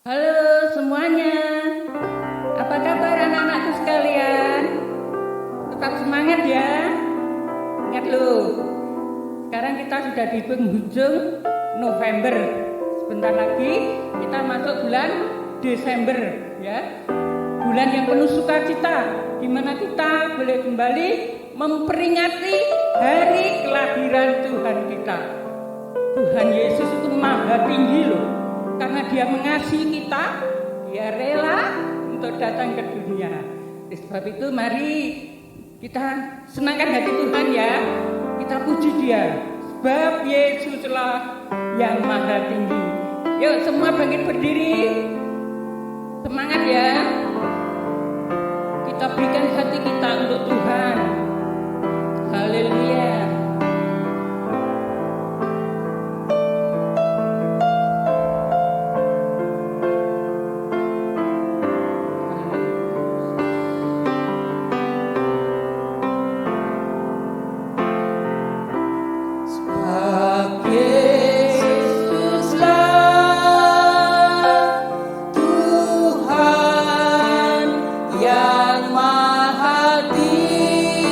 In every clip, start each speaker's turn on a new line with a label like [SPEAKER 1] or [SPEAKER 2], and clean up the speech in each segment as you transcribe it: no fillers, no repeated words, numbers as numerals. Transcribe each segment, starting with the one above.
[SPEAKER 1] Halo semuanya, apa kabar anak-anakku sekalian? Tetap semangat ya. Ingat loh, sekarang kita sudah di penghujung November. Sebentar lagi kita masuk bulan Desember ya. Bulan yang penuh sukacita, di mana kita boleh kembali memperingati hari kelahiran Tuhan kita. Tuhan Yesus itu maha tinggi loh. Karena dia mengasihi kita, dia rela untuk datang ke dunia. Oleh sebab itu mari kita senangkan hati Tuhan ya. Kita puji dia. Sebab Yesuslah yang maha tinggi. Yuk semua bangkit berdiri. Semangat ya. Kita berikan hati kita untuk Tuhan. Haleluya.
[SPEAKER 2] Yang maha tinggi.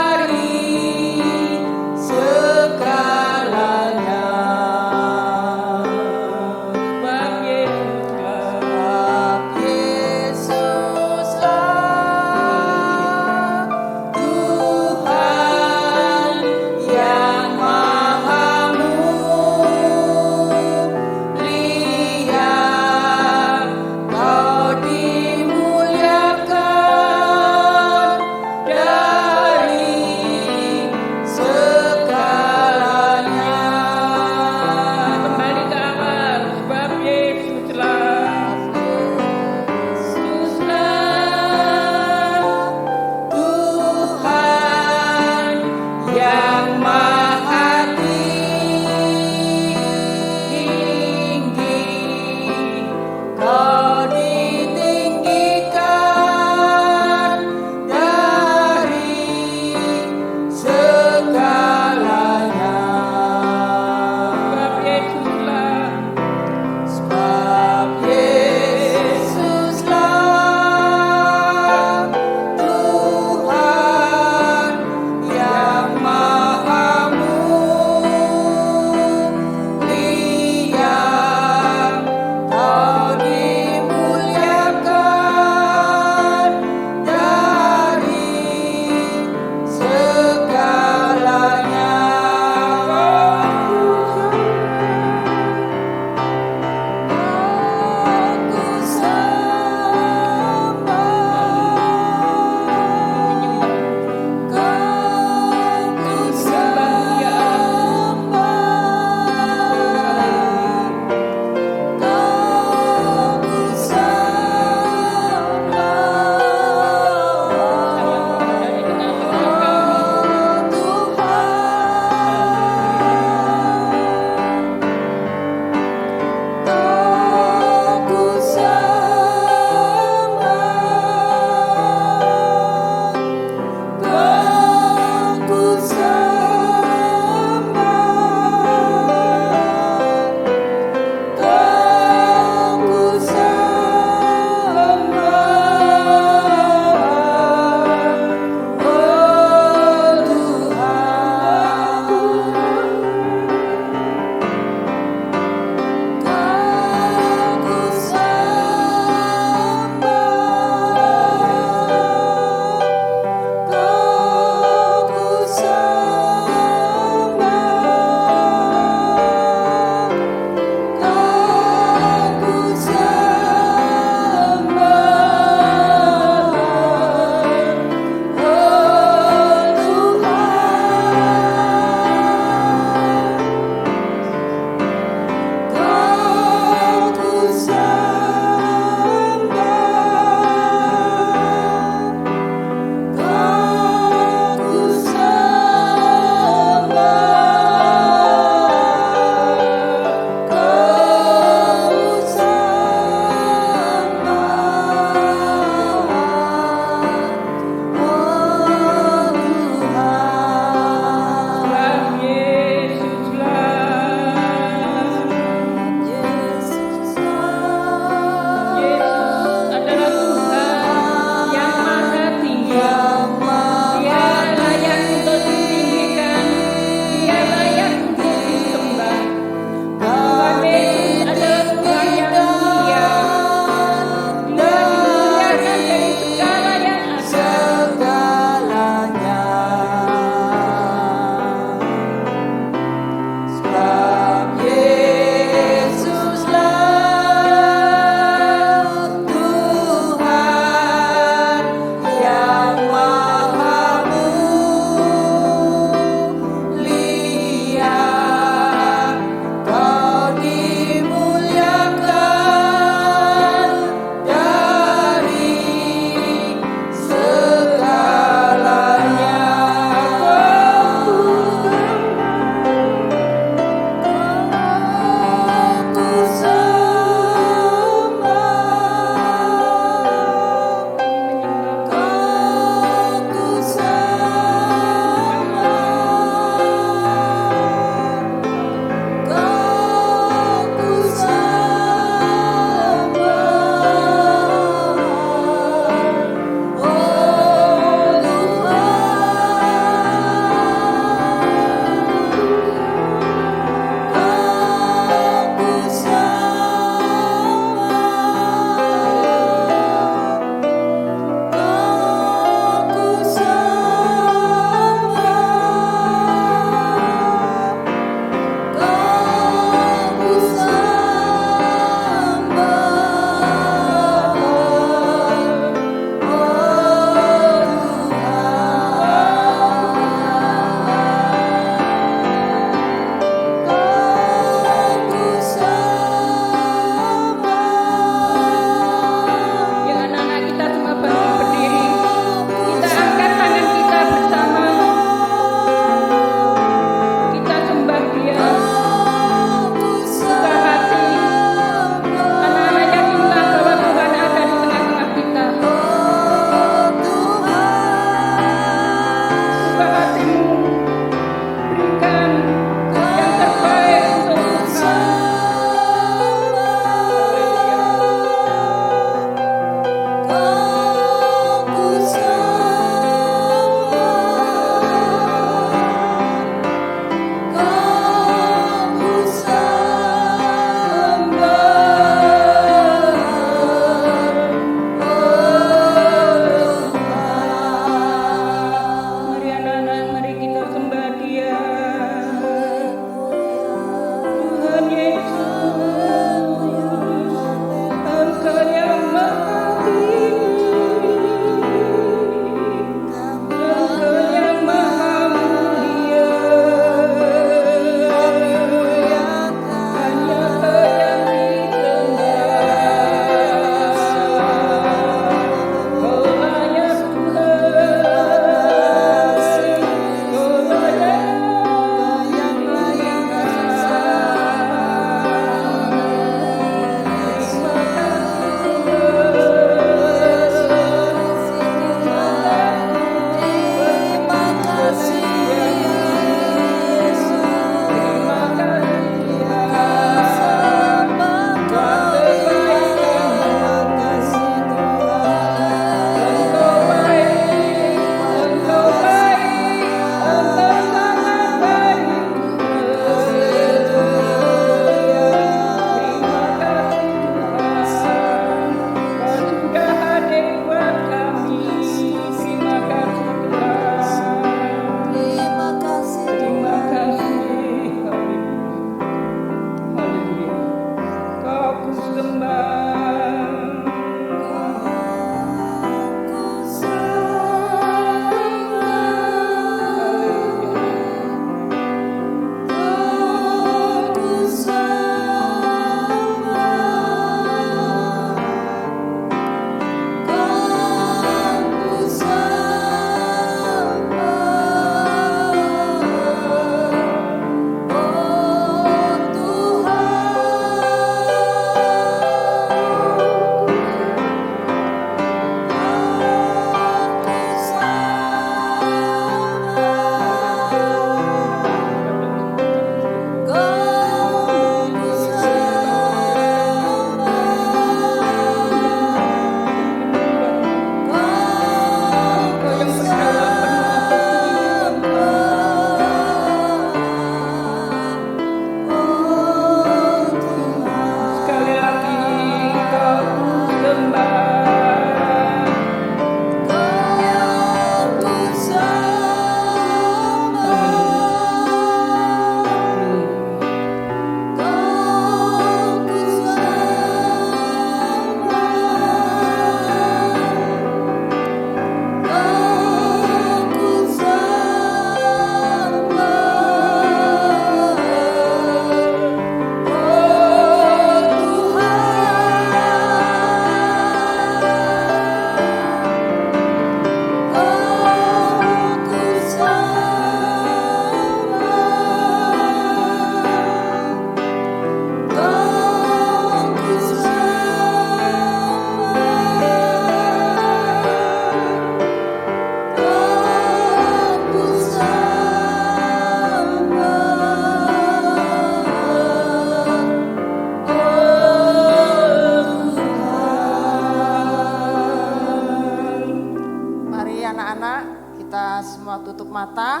[SPEAKER 2] anak-anak, kita semua tutup mata.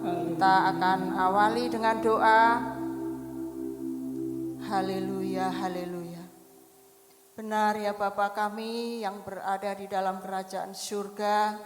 [SPEAKER 2] Kita akan awali dengan doa. Haleluya, haleluya. Benar ya Bapa kami yang berada di dalam kerajaan surga.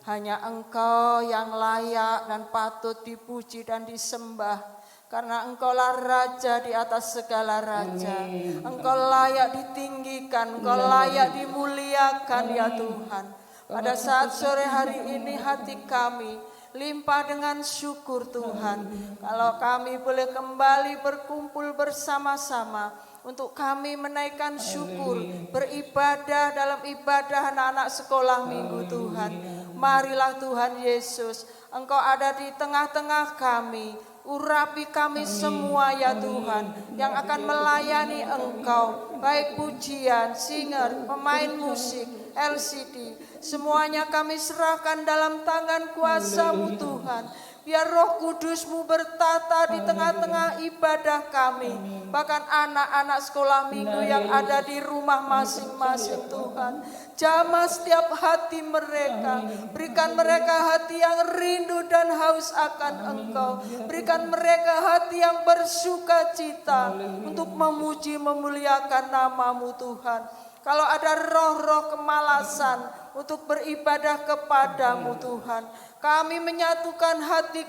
[SPEAKER 2] Hanya Engkau yang layak dan patut dipuji dan disembah. Karena Engkaulah Raja di atas segala raja. Engkau layak ditinggikan, Engkau layak dimuliakan ya Tuhan. Pada saat sore hari ini hati kami limpah dengan syukur Tuhan. Kalau kami boleh kembali berkumpul bersama-sama untuk kami menaikkan syukur, beribadah dalam ibadah anak-anak sekolah minggu Tuhan. Marilah Tuhan Yesus, Engkau ada di tengah-tengah kami. Urapi kami semua ya Tuhan yang akan melayani Engkau. Baik pujian, singer, pemain musik, LCD, semuanya kami serahkan dalam tangan kuasa-Mu Tuhan. Biar Roh Kudus-Mu bertata di tengah-tengah ibadah kami. Bahkan anak-anak sekolah minggu yang ada di rumah masing-masing Tuhan. Jamah setiap hati mereka. Berikan mereka hati yang rindu dan haus akan Engkau. Berikan mereka hati yang bersuka cita untuk memuji memuliakan nama-Mu Tuhan. Kalau ada roh-roh kemalasan untuk beribadah kepadamu Tuhan, kami menyatukan hati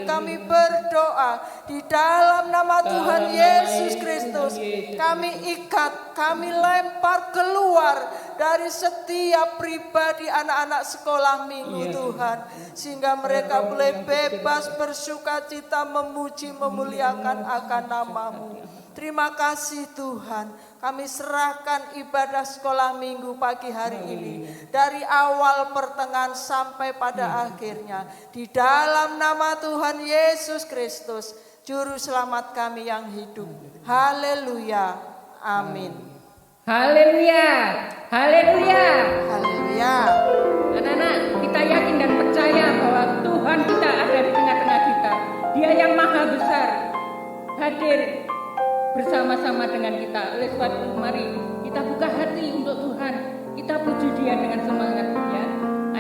[SPEAKER 2] kami berdoa di dalam nama Tuhan Yesus Kristus. Kami ikat, kami lempar keluar dari setiap pribadi anak-anak sekolah minggu Tuhan. Sehingga mereka boleh bebas bersuka cita memuji memuliakan akan nama-Mu. Terima kasih Tuhan. Kami serahkan ibadah sekolah minggu pagi hari ini. Dari awal pertengahan sampai pada akhirnya. Di dalam nama Tuhan Yesus Kristus. Juru selamat kami yang hidup. Haleluya. Amin.
[SPEAKER 1] Haleluya. Haleluya.
[SPEAKER 2] Haleluya.
[SPEAKER 1] Anak-anak, kita yakin dan percaya bahwa Tuhan kita ada di tengah-tengah kita. Dia yang maha besar. Hadir bersama-sama dengan kita. Oleh sebab itu mari kita buka hati untuk Tuhan. Kita puji Dia dengan semangat ya.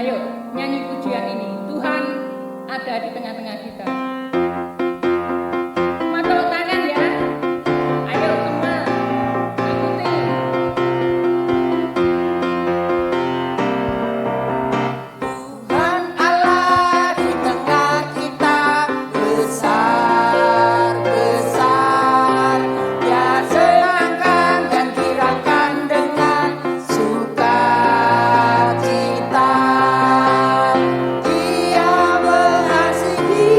[SPEAKER 1] Ayo nyanyi pujian ini. Tuhan ada di tengah-tengah kita. Semua tepuk tangan ya. Ayo semua ikuti.
[SPEAKER 2] Tuhan Allah di tengah kita besar, besar. Dia senangkan dan girakan dengan sukacita. Dia mengasihi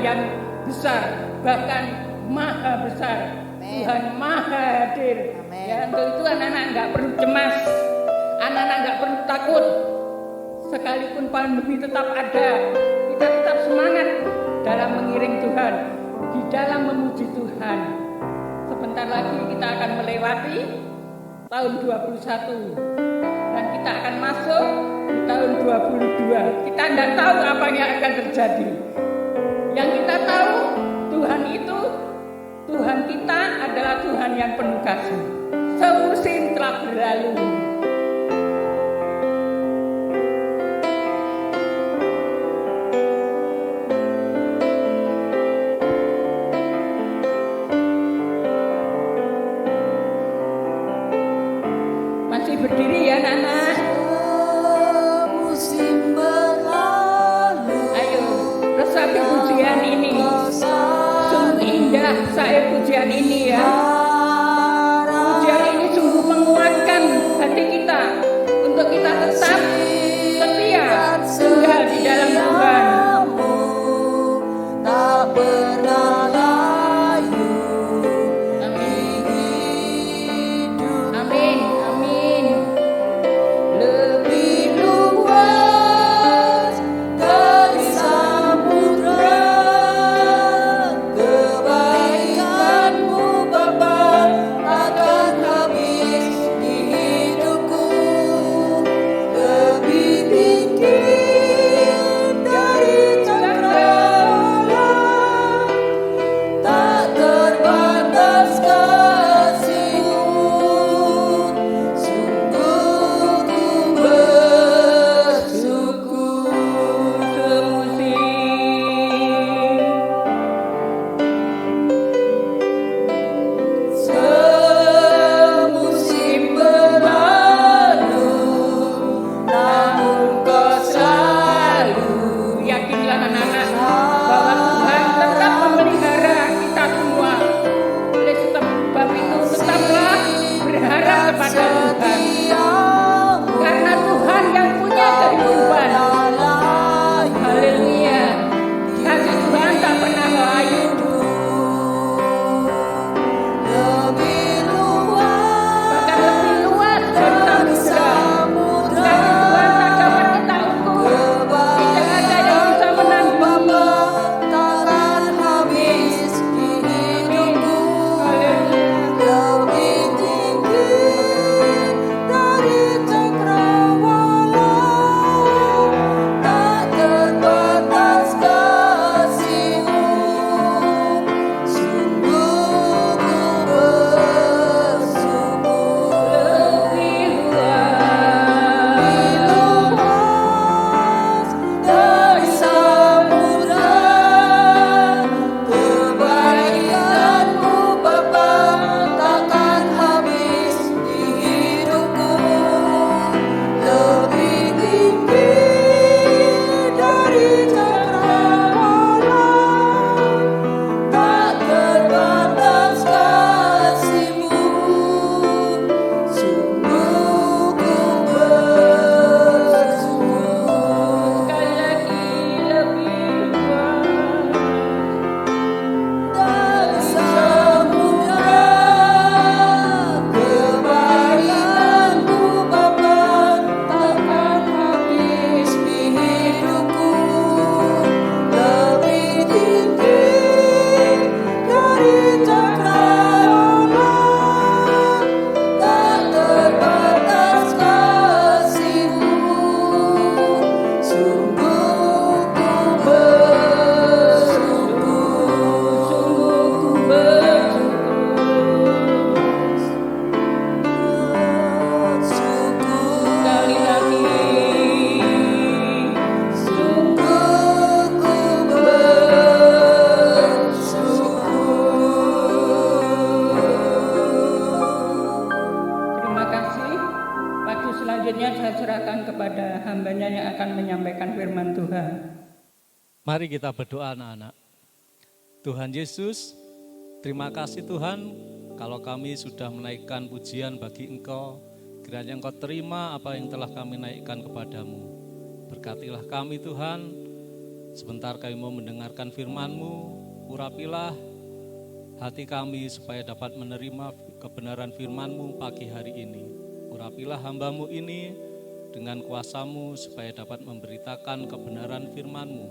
[SPEAKER 1] yang besar, bahkan maha besar.
[SPEAKER 2] Amen.
[SPEAKER 1] Tuhan maha hadir.
[SPEAKER 2] Amen.
[SPEAKER 1] Ya, untuk itu anak-anak nggak perlu cemas, anak-anak nggak perlu takut. Sekalipun pandemi tetap ada, kita tetap semangat dalam mengiring Tuhan, di dalam memuji Tuhan. Sebentar lagi kita akan melewati tahun 21 dan kita akan masuk di tahun 22. Kita tidak tahu apa yang akan terjadi. Yang kita tahu, Tuhan kita adalah Tuhan yang penuh kasih. Semusim telah berlalu. Masih berdiri ya anak-anak?
[SPEAKER 2] Musim berlalu.
[SPEAKER 1] Ayo, resapi pujian ini. Sungguh indah saya pujian ini ya. Pujian ini sungguh menguatkan hati kita untuk kita tetap setia tinggal di dalam Tuhan.
[SPEAKER 2] Tak pernah layu.
[SPEAKER 1] Amin, amin.
[SPEAKER 2] Lebih luas dari samudra, kebaikanmu Bapa takkan habis di hidupku. Lebih tinggi dari cakrawala, tak terbatas kasih-Mu. Sungguh ku bersyukur. Semusim berlalu, namun Kau selalu.
[SPEAKER 1] Yakinlah anak-anak bahwa Tuhan tetap memelihara kita semua. Oleh sebab itu tetaplah berharap kepada Tuhan. Karena Tuhan yang punya kehidupan. Haleluya. Kasih Tuhan tak pernah layu.
[SPEAKER 2] Lebih luas,
[SPEAKER 1] Bahkan lebih luas dari samudra. Kasih Tuhan tak dapat kita ukur. Tidak ada yang bisa menandingi.
[SPEAKER 2] takkan habis di hidupku.
[SPEAKER 1] Haleluya.
[SPEAKER 2] Lebih tinggi dari cakrawala, tak terbatas kasih-Mu. Sungguh ku bersyukur.
[SPEAKER 1] Lebih luas.
[SPEAKER 2] Luas dari samudra, kebaikan-Mu Bapa takkan habis di hidupku. Lebih tinggi dari cakrawala, tak terbatas kasih-Mu. Sungguh ku bersyukur.
[SPEAKER 1] Sekali lagi lebih luas.
[SPEAKER 2] Dari samudra, kebaikan-Mu Bapa takkan habis di hidupku. Lebih tinggi dari cakrawala, tak terbatas kasih-Mu. Sungguh ku bersyukur.
[SPEAKER 1] Sungguh ku bersyukur. Sekali lagi.
[SPEAKER 2] Sungguh ku bersyukur.
[SPEAKER 1] Terima kasih. Waktu selanjutnya saya serahkan kepada hambanya yang akan menyampaikan firman Tuhan.
[SPEAKER 3] Mari kita berdoa anak-anak. Tuhan Yesus, terima kasih Tuhan kalau kami sudah menaikkan pujian bagi Engkau. Kiranya Engkau terima apa yang telah kami naikkan kepadamu. Berkatilah kami Tuhan, Sebentar kami mau mendengarkan firman-Mu, urapilah hati kami supaya dapat menerima kebenaran firman-Mu pagi hari ini. Urapilah hamba-Mu ini dengan kuasa-Mu supaya dapat memberitakan kebenaran firman-Mu.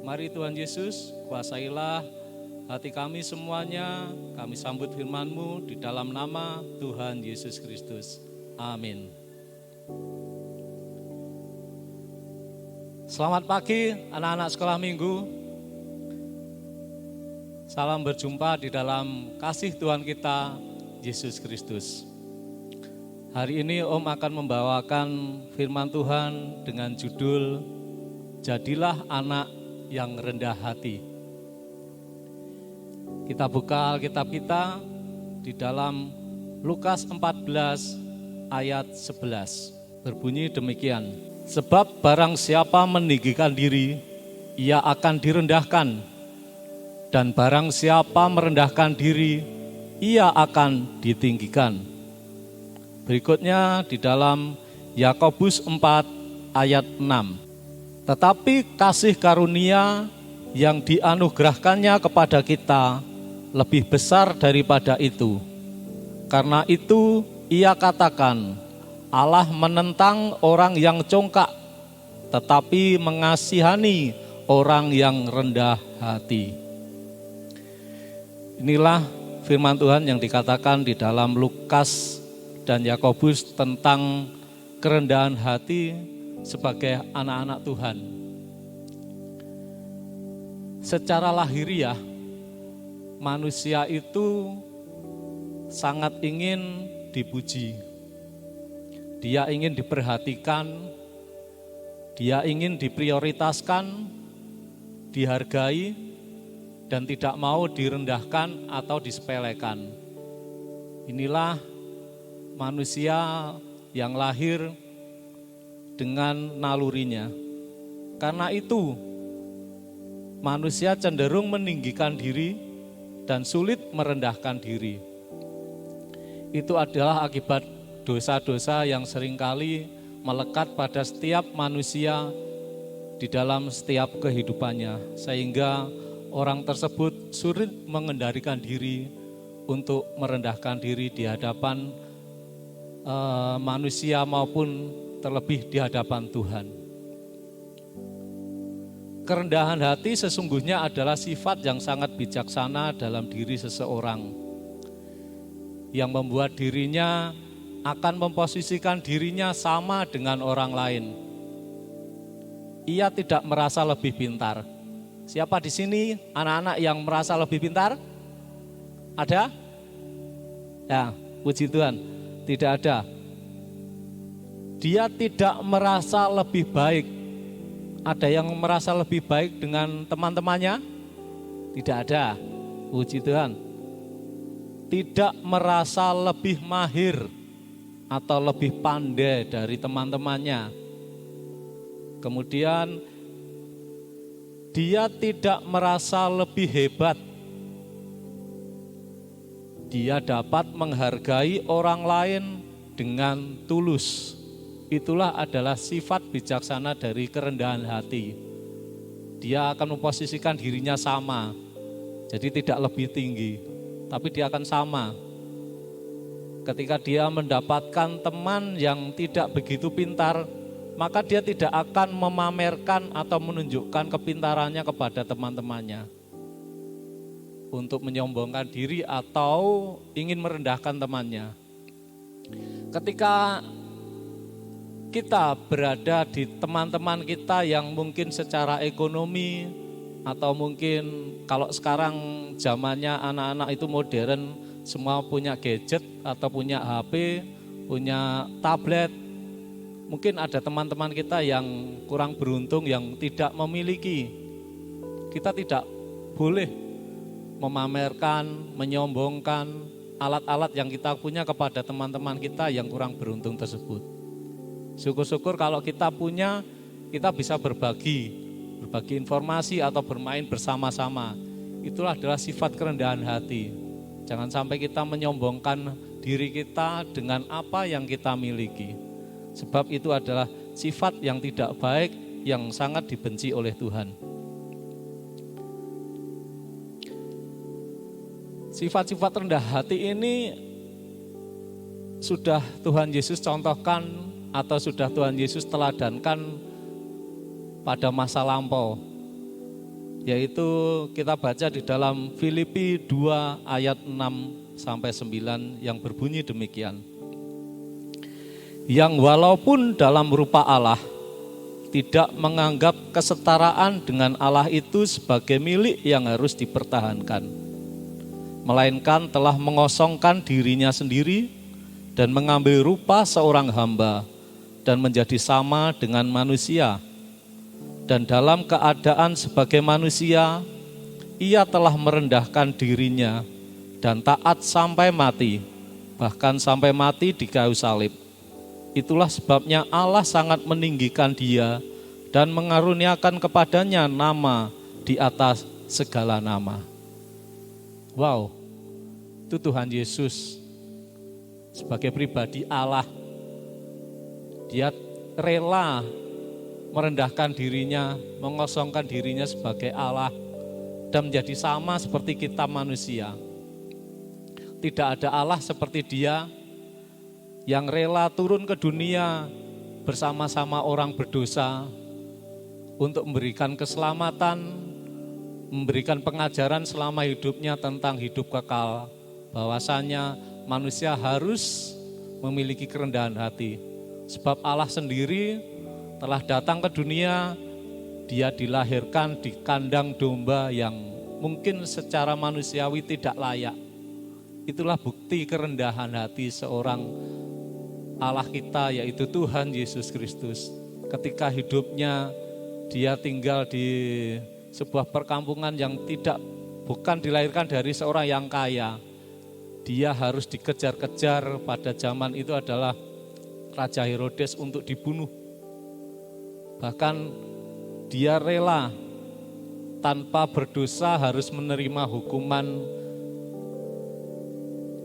[SPEAKER 3] Mari Tuhan Yesus, kuasailah hati kami semuanya, kami sambut firman-Mu di dalam nama Tuhan Yesus Kristus. Amin. Selamat pagi anak-anak sekolah minggu. Salam berjumpa di dalam kasih Tuhan kita, Yesus Kristus. Hari ini Om akan membawakan firman Tuhan dengan judul Jadilah Anak yang Rendah Hati. Kita buka Alkitab kita di dalam Lukas 14 ayat 11. Berbunyi demikian. Sebab barang siapa meninggikan diri, ia akan direndahkan. Dan barang siapa merendahkan diri, ia akan ditinggikan. Berikutnya di dalam Yakobus 4 ayat 6. Tetapi kasih karunia yang dianugerahkannya kepada kita lebih besar daripada itu. Karena itu ia katakan, Allah menentang orang yang congkak, tetapi mengasihani orang yang rendah hati. Inilah firman Tuhan yang dikatakan di dalam Lukas dan Yakobus tentang kerendahan hati sebagai anak-anak Tuhan. Secara lahiriah, manusia itu sangat ingin dipuji. Dia ingin diperhatikan, dia ingin diprioritaskan, dihargai, dan tidak mau direndahkan atau disepelekan. Inilah manusia yang lahir dengan nalurinya. Karena itu, manusia cenderung meninggikan diri dan sulit merendahkan diri. Itu adalah akibat dosa-dosa yang seringkali melekat pada setiap manusia di dalam setiap kehidupannya, sehingga orang tersebut sulit mengendalikan diri untuk merendahkan diri di hadapan manusia maupun terlebih di hadapan Tuhan. Kerendahan hati sesungguhnya adalah sifat yang sangat bijaksana dalam diri seseorang, yang membuat dirinya akan memposisikan dirinya sama dengan orang lain. Ia tidak merasa lebih pintar. Siapa di sini anak-anak yang merasa lebih pintar? Ada? Ya, puji Tuhan, tidak ada. Dia tidak merasa lebih baik. Ada yang merasa lebih baik dengan teman-temannya? Tidak ada, puji Tuhan. Tidak merasa lebih mahir atau lebih pandai dari teman-temannya. Kemudian dia tidak merasa lebih hebat. Dia dapat menghargai orang lain dengan tulus. Itulah adalah sifat bijaksana dari kerendahan hati. Dia akan memposisikan dirinya sama. Jadi tidak lebih tinggi, tapi dia akan sama. Ketika dia mendapatkan teman yang tidak begitu pintar, maka dia tidak akan memamerkan atau menunjukkan kepintarannya kepada teman-temannya untuk menyombongkan diri atau ingin merendahkan temannya. Ketika kita berada di teman-teman kita yang mungkin secara ekonomi atau mungkin kalau sekarang zamannya anak-anak itu modern, semua punya gadget atau punya HP, punya tablet. Mungkin ada teman-teman kita yang kurang beruntung, yang tidak memiliki. Kita tidak boleh memamerkan, menyombongkan alat-alat yang kita punya kepada teman-teman kita yang kurang beruntung tersebut. Syukur-syukur kalau kita punya, kita bisa berbagi informasi atau bermain bersama-sama. Itulah adalah sifat kerendahan hati. Jangan sampai kita menyombongkan diri kita dengan apa yang kita miliki. Sebab itu adalah sifat yang tidak baik, yang sangat dibenci oleh Tuhan. Sifat-sifat rendah hati ini sudah Tuhan Yesus contohkan atau sudah Tuhan Yesus teladankan pada masa lampau. Yaitu kita baca di dalam Filipi 2 ayat 6 sampai 9 yang berbunyi demikian. Yang walaupun dalam rupa Allah tidak menganggap kesetaraan dengan Allah itu sebagai milik yang harus dipertahankan, melainkan telah mengosongkan dirinya sendiri dan mengambil rupa seorang hamba dan menjadi sama dengan manusia. Dan dalam keadaan sebagai manusia, ia telah merendahkan dirinya dan taat sampai mati, bahkan sampai mati di kayu salib. Itulah sebabnya Allah sangat meninggikan dia dan mengaruniakan kepadanya nama di atas segala nama. Wow, itu Tuhan Yesus sebagai pribadi Allah. Dia rela merendahkan dirinya, mengosongkan dirinya sebagai Allah dan menjadi sama seperti kita manusia. Tidak ada Allah seperti Dia yang rela turun ke dunia bersama-sama orang berdosa untuk memberikan keselamatan, memberikan pengajaran selama hidupnya tentang hidup kekal, bahwasanya manusia harus memiliki kerendahan hati. Sebab Allah sendiri telah datang ke dunia, dia dilahirkan di kandang domba yang mungkin secara manusiawi tidak layak. Itulah bukti kerendahan hati seorang Allah kita, yaitu Tuhan Yesus Kristus. Ketika hidupnya dia tinggal di sebuah perkampungan yang bukan dilahirkan dari seorang yang kaya. Dia harus dikejar-kejar, pada zaman itu adalah Raja Herodes untuk dibunuh. Bahkan dia rela tanpa berdosa harus menerima hukuman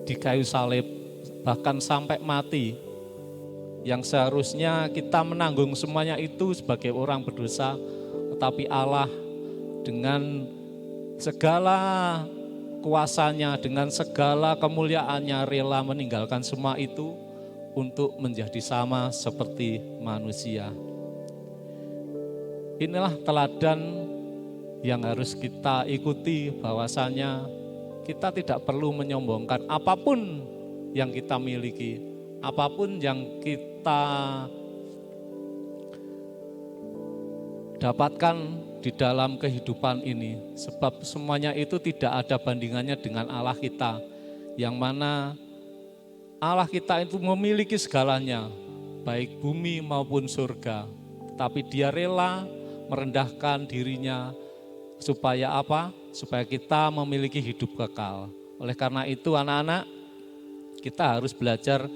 [SPEAKER 3] di kayu salib, bahkan sampai mati. Yang seharusnya kita menanggung semuanya itu sebagai orang berdosa, tetapi Allah dengan segala kuasanya, dengan segala kemuliaannya rela meninggalkan semua itu untuk menjadi sama seperti manusia. Inilah teladan yang harus kita ikuti, bahwasanya kita tidak perlu menyombongkan apapun yang kita miliki, apapun yang kita dapatkan di dalam kehidupan ini. Sebab semuanya itu tidak ada bandingannya dengan Allah kita, yang mana Allah kita itu memiliki segalanya, baik bumi maupun surga. Tapi Dia rela merendahkan dirinya supaya apa? Supaya kita memiliki hidup kekal. Oleh karena itu anak-anak, kita harus belajar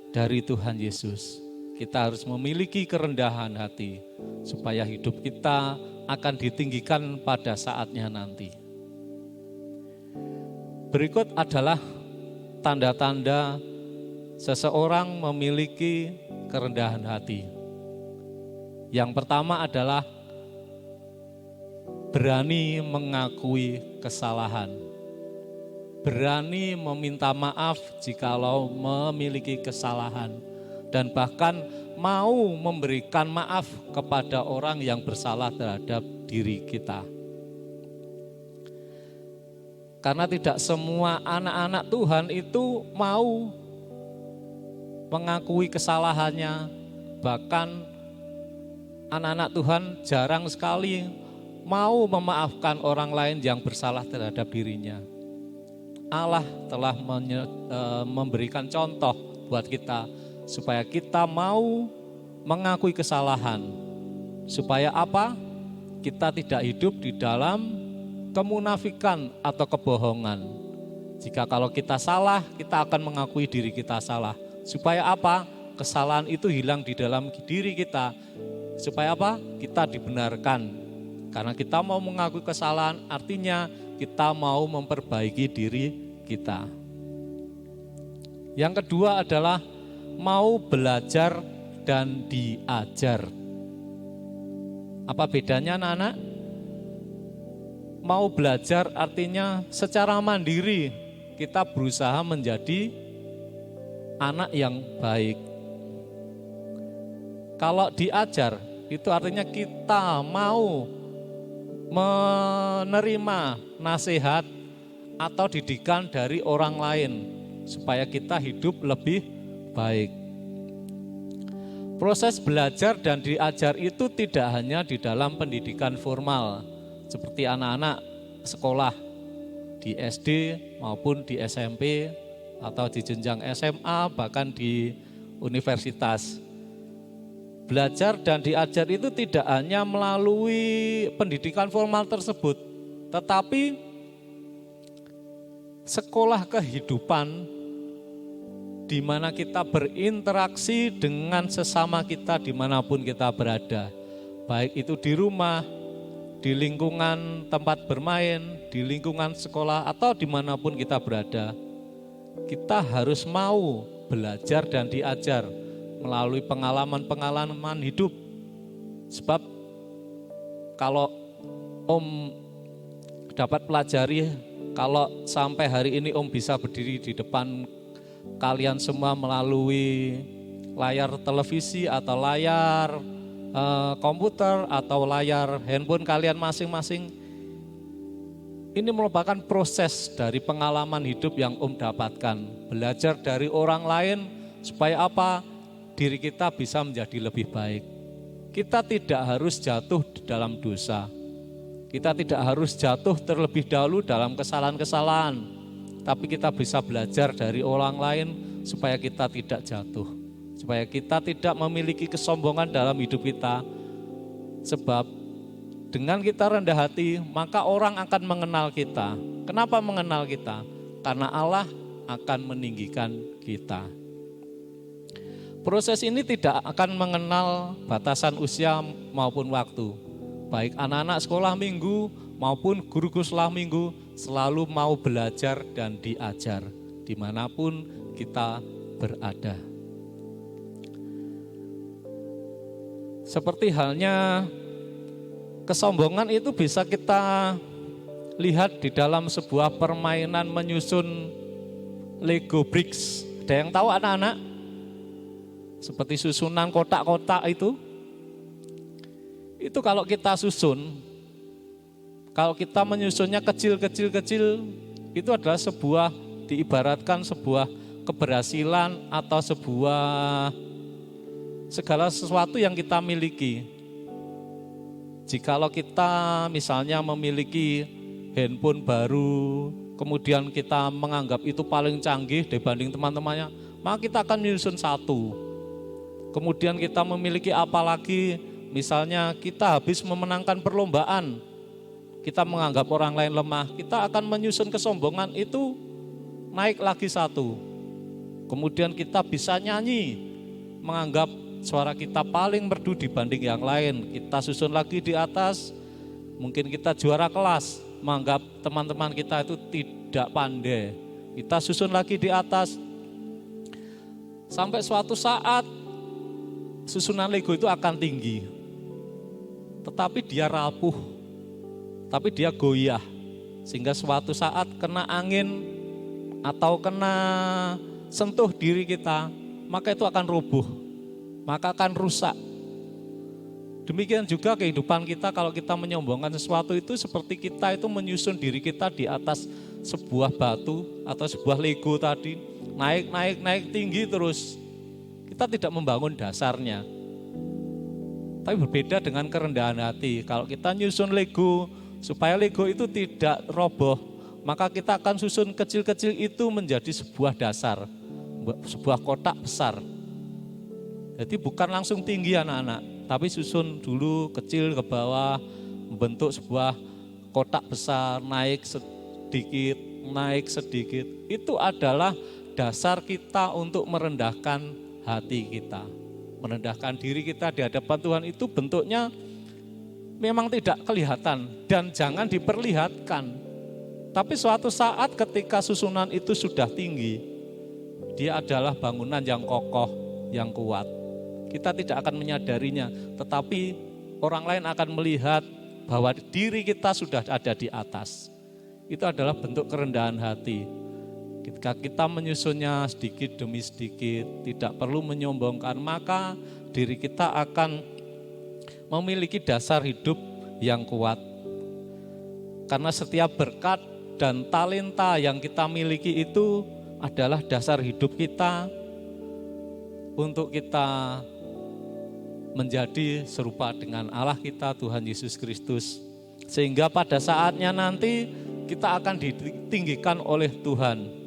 [SPEAKER 3] dari Tuhan Yesus. Kita harus memiliki kerendahan hati supaya hidup kita akan ditinggikan pada saatnya nanti. Berikut adalah tanda-tanda seseorang memiliki kerendahan hati. Yang pertama adalah berani mengakui kesalahan. Berani meminta maaf jikalau memiliki kesalahan. Dan bahkan mau memberikan maaf kepada orang yang bersalah terhadap diri kita. Karena tidak semua anak-anak Tuhan itu mau mengakui kesalahannya. Bahkan anak-anak Tuhan jarang sekali mau memaafkan orang lain yang bersalah terhadap dirinya. Allah telah memberikan contoh buat kita supaya kita mau mengakui kesalahan. Supaya apa? Kita tidak hidup di dalam kemunafikan atau kebohongan. Jika kalau kita salah, kita akan mengakui diri kita salah. Supaya apa? Kesalahan itu hilang di dalam diri kita. Supaya apa? Kita dibenarkan. Karena kita mau mengakui kesalahan, artinya kita mau memperbaiki diri kita. Yang kedua adalah mau belajar dan diajar. Apa bedanya anak-anak? Mau belajar artinya secara mandiri kita berusaha menjadi anak yang baik. Kalau diajar, itu artinya kita mau menerima nasihat atau didikan dari orang lain supaya kita hidup lebih baik. Proses belajar dan diajar itu tidak hanya di dalam pendidikan formal, seperti anak-anak sekolah di SD maupun di SMP atau di jenjang SMA, bahkan di universitas. Belajar dan diajar itu tidak hanya melalui pendidikan formal tersebut, tetapi sekolah kehidupan di mana kita berinteraksi dengan sesama kita dimanapun kita berada. Baik itu di rumah, di lingkungan tempat bermain, di lingkungan sekolah, atau dimanapun kita berada. Kita harus mau belajar dan diajar melalui pengalaman-pengalaman hidup. Sebab kalau Om dapat pelajari, kalau sampai hari ini Om bisa berdiri di depan kalian semua melalui layar televisi atau layar komputer atau layar handphone kalian masing-masing. Ini merupakan proses dari pengalaman hidup yang Om dapatkan. Belajar dari orang lain supaya apa? Diri kita bisa menjadi lebih baik. Kita tidak harus jatuh di dalam dosa. Kita tidak harus jatuh terlebih dahulu dalam kesalahan-kesalahan. Tapi kita bisa belajar dari orang lain supaya kita tidak jatuh. Supaya kita tidak memiliki kesombongan dalam hidup kita. Sebab dengan kita rendah hati, maka orang akan mengenal kita. Kenapa mengenal kita? Karena Allah akan meninggikan kita. Proses ini tidak akan mengenal batasan usia maupun waktu. Baik anak-anak sekolah minggu maupun guru-guru sekolah minggu selalu mau belajar dan diajar dimanapun kita berada. Seperti halnya kesombongan itu bisa kita lihat di dalam sebuah permainan menyusun Lego bricks. Ada yang tahu anak-anak? Seperti susunan kotak-kotak itu kalau kita susun, kalau kita menyusunnya kecil-kecil, itu adalah sebuah, diibaratkan sebuah keberhasilan atau sebuah segala sesuatu yang kita miliki. Jikalau kita misalnya memiliki handphone baru, kemudian kita menganggap itu paling canggih dibanding teman-temannya, maka kita akan menyusun satu. Kemudian kita memiliki apa lagi, misalnya kita habis memenangkan perlombaan, kita menganggap orang lain lemah, kita akan menyusun kesombongan itu naik lagi satu. Kemudian kita bisa nyanyi, menganggap suara kita paling merdu dibanding yang lain, kita susun lagi di atas. Mungkin kita juara kelas, menganggap teman-teman kita itu tidak pandai, kita susun lagi di atas. Sampai suatu saat susunan Lego itu akan tinggi, tetapi dia rapuh, tapi dia goyah, sehingga suatu saat kena angin atau kena sentuh diri kita, maka itu akan rubuh, maka akan rusak. Demikian juga kehidupan kita, kalau kita menyombongkan sesuatu itu seperti kita itu menyusun diri kita di atas sebuah batu atau sebuah Lego tadi, naik tinggi terus. Kita tidak membangun dasarnya. Tapi berbeda dengan kerendahan hati. Kalau kita nyusun Lego, supaya Lego itu tidak roboh, maka kita akan susun kecil-kecil itu menjadi sebuah dasar, sebuah kotak besar. Jadi bukan langsung tinggi anak-anak, tapi susun dulu kecil ke bawah, membentuk sebuah kotak besar, naik sedikit. Itu adalah dasar kita untuk merendahkan hati kita, merendahkan diri kita di hadapan Tuhan. Itu bentuknya memang tidak kelihatan dan jangan diperlihatkan. Tapi suatu saat ketika susunan itu sudah tinggi, dia adalah bangunan yang kokoh, yang kuat. Kita tidak akan menyadarinya, tetapi orang lain akan melihat bahwa diri kita sudah ada di atas. Itu adalah bentuk kerendahan hati. Ketika kita menyusunnya sedikit demi sedikit, tidak perlu menyombongkan, maka diri kita akan memiliki dasar hidup yang kuat. Karena setiap berkat dan talenta yang kita miliki itu adalah dasar hidup kita untuk kita menjadi serupa dengan Allah kita, Tuhan Yesus Kristus. Sehingga pada saatnya nanti kita akan ditinggikan oleh Tuhan.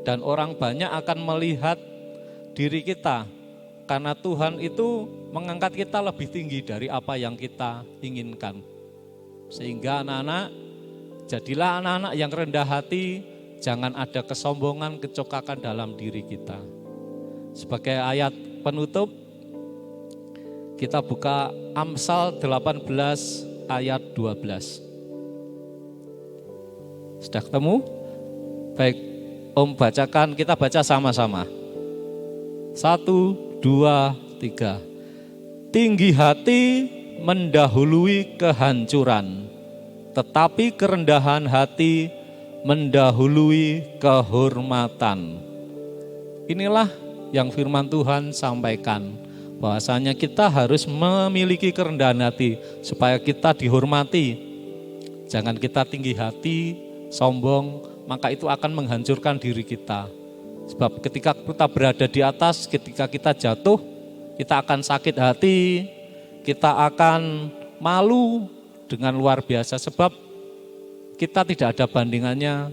[SPEAKER 3] Dan orang banyak akan melihat diri kita. Karena Tuhan itu mengangkat kita lebih tinggi dari apa yang kita inginkan. Sehingga anak-anak, jadilah anak-anak yang rendah hati, jangan ada kesombongan, kecokakan dalam diri kita. Sebagai ayat penutup, kita buka Amsal 18 ayat 12. Sudah ketemu? Baik, Om bacakan, kita baca sama-sama. 1, 2, 3. Tinggi hati mendahului kehancuran, tetapi kerendahan hati mendahului kehormatan. Inilah yang firman Tuhan sampaikan, bahwasanya kita harus memiliki kerendahan hati supaya kita dihormati. Jangan kita tinggi hati, sombong, maka itu akan menghancurkan diri kita. Sebab ketika kita berada di atas, ketika kita jatuh, kita akan sakit hati, kita akan malu dengan luar biasa. Sebab kita tidak ada bandingannya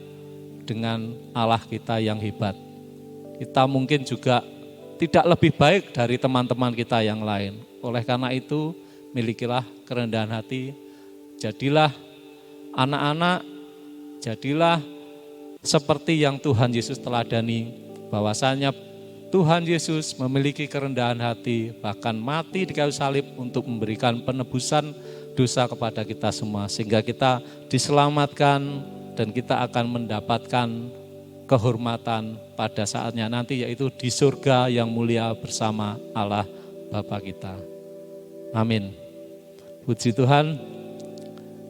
[SPEAKER 3] dengan Allah kita yang hebat. Kita mungkin juga tidak lebih baik dari teman-teman kita yang lain. Oleh karena itu, milikilah kerendahan hati. Jadilah anak-anak, jadilah seperti yang Tuhan Yesus teladani, bahwasanya Tuhan Yesus memiliki kerendahan hati, bahkan mati di kayu salib untuk memberikan penebusan dosa kepada kita semua, sehingga kita diselamatkan dan kita akan mendapatkan kehormatan pada saatnya nanti, yaitu di surga yang mulia bersama Allah Bapa kita. Amin. Puji Tuhan,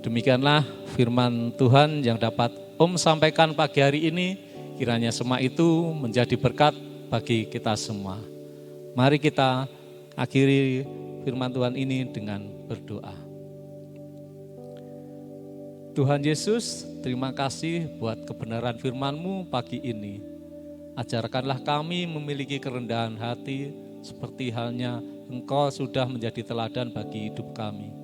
[SPEAKER 3] demikianlah firman Tuhan yang dapat Om sampaikan pagi hari ini, kiranya semua itu menjadi berkat bagi kita semua. Mari kita akhiri firman Tuhan ini dengan berdoa. Tuhan Yesus, terima kasih buat kebenaran firman-Mu pagi ini. Ajarkanlah kami memiliki kerendahan hati seperti halnya Engkau sudah menjadi teladan bagi hidup kami.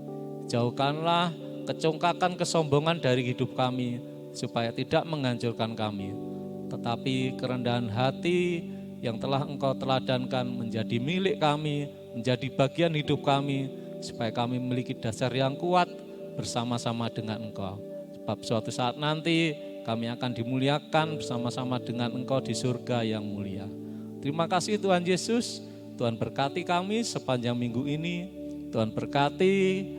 [SPEAKER 3] Jauhkanlah kecongkakan, kesombongan dari hidup kami, supaya tidak menghancurkan kami, tetapi kerendahan hati yang telah Engkau teladankan menjadi milik kami, menjadi bagian hidup kami, supaya kami memiliki dasar yang kuat bersama-sama dengan Engkau. Sebab suatu saat nanti kami akan dimuliakan bersama-sama dengan Engkau di surga yang mulia. Terima kasih Tuhan Yesus, Tuhan berkati kami sepanjang minggu ini, Tuhan berkati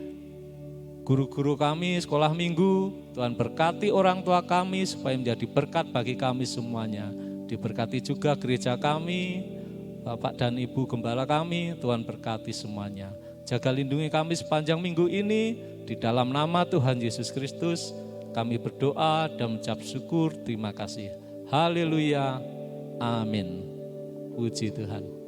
[SPEAKER 3] guru-guru kami sekolah minggu, Tuhan berkati orang tua kami supaya menjadi berkat bagi kami semuanya. Diberkati juga gereja kami, Bapak dan Ibu Gembala kami, Tuhan berkati semuanya. Jaga lindungi kami sepanjang minggu ini, di dalam nama Tuhan Yesus Kristus kami berdoa dan mengucap syukur, terima kasih. Haleluya, amin. Puji Tuhan.